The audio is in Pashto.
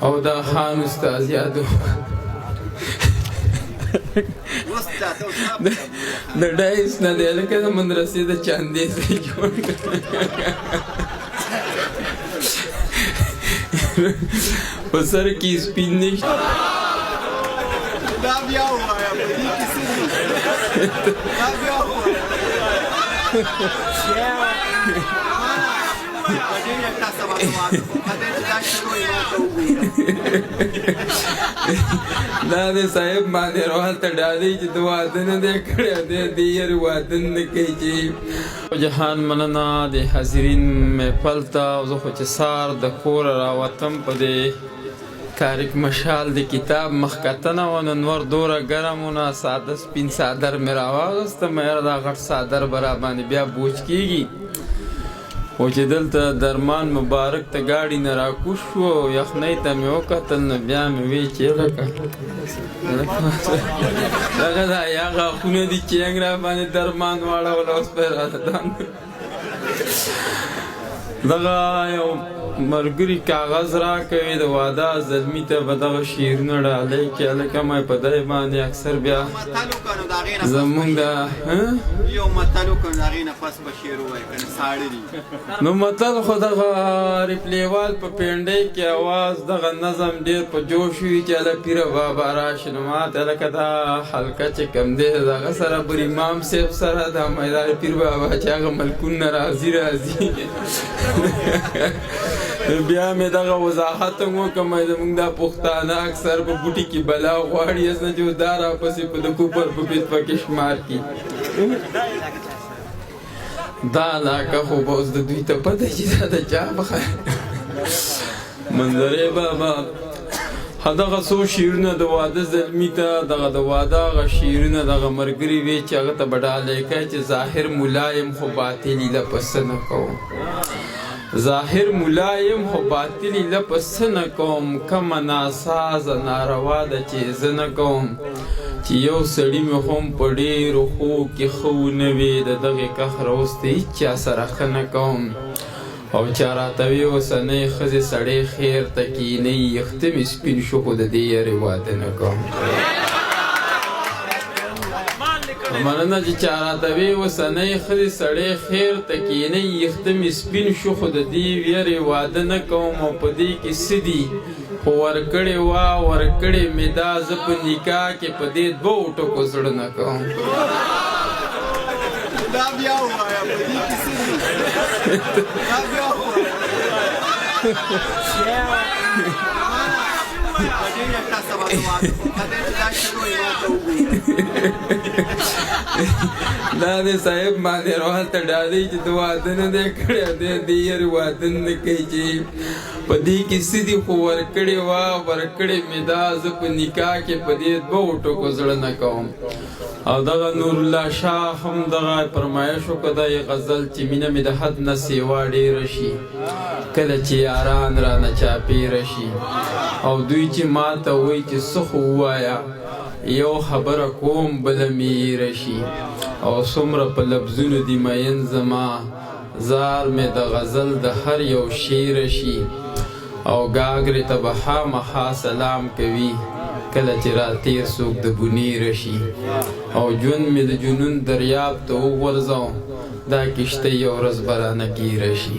او دا خان استاذ یادو د ډایس نه دی لکه د مدرسې د چاندې ځای جوړ په سر کې سپین نشته دا بیا ووایه په دې کې څه دي دا بیا ووایه دا د صاحب باندې روحال ته ډالۍ چې د واده نه دی کړی دی د یارې واده نه کوي چې جهان مننه د حاضرین محفل ته او زه خو چې سار د کوره راوتم په دې کارک مشال د کتاب مخکتنه و نن ور دوره ګرم و نه ساده سپین څادر مې راواغسته مې دا غټ څادر به راباندې بیا بوج کېږي و چې دلته درمان مبارک ته ګاډي نه راکوش شو یخنۍ ته مې وکتل نو بیا مې وی چې لکه دغه دا یا غاښونه دي چینګ راباندې درمان واړول اوس به رادان دغه یو ملګري کاغذ راکوي د واده زلمي ته به دغه شعرونه ډالۍ کړي هلکه ما په دی باندې اکثر بیا زمونږ د یو متل وکړو د هغې نه پس به شعر ووایه که نه ساړه دي نو متل خو دغه ریپلیوال په پینډۍ کې اواز دغه نظم ډېر په جوش وي چې هله پیره بابا راشي نو ماته هلکه دا حلقه چې کوم دی دغه سره بر امام صاحب سره دا میدان پیر بابا چې هغه ملکون نه راځي بیا مې دغه وضاحت هم وکړم زموږ دا پښتانه اکثر په بوټي کې بلا غواړي اس نه چې دا راپسې په د کوپر په پیت پکې شمار کړي دا علاقه خو به اوس د دوی ته پته چې دا د چا بخه منظرې بابا دغه څو شعرونه د واده زلمي ته دغه د واده هغه شعرونه دغه ملګري وی چې هغه ته به ډالۍ کوي چې ظاهر ملایم خو باطلي لپس نه کوم ظاهر ملایم خو باطلي لپس نه کوم کمه ناسازه ناروا ده چې زه نه کوم چې یو سړي مې هم په ډېرو ښو کې ښه ونه وي د دغې قهر اوس د هېڅ چا سره ښه نه کوم او چا راته وي اوسنۍ ښځې سړی خیر ته کینئ یخته مې سپین شو خو د دې یارې واده نه کوم مننه چې چا راته وي اوسنۍ ښځې سړی خیر ته کینئ یخته مې سپین شو خو د دې یارې واده نه کوم او په دې کې څه دي خو ورکړې وه ورکړې مې دا زه په نکاح کې په دې دوو ټکو زړه نه کوم دا بیا ووایه په دې کې څه دي دا بیا ووایه دا د صاحب باندې روحال ته ډالۍ چې د واده نه دی کړی دی د یارې واده نه کوي چې په دې کې څه دي خو ورکړې وه ورکړې مې دا زه په نکاح کې په دې دوو ټکو زړه نه کوم او دغه نور الله شاه هم دغه فرمایش وکړه دا یې غزل چې مینه مې د حد نه سیوا ډېره شي کله چې یاران رانه چاپېره شي او دوی چې ما ته وایي چې څه خو ووایه یو خبره کوم بله مې هېره شي او څومره په لفظونو دي مین زما زار مې د غزل د هر یو شعره شي او ګاګرې ته به خامخا سلام کوي کله چې راتېر څوک د بونیره شي او ژوند مې د جنون دریاب ته وغورځوم دا کښتۍ یو ورځ به رانه ګیره شي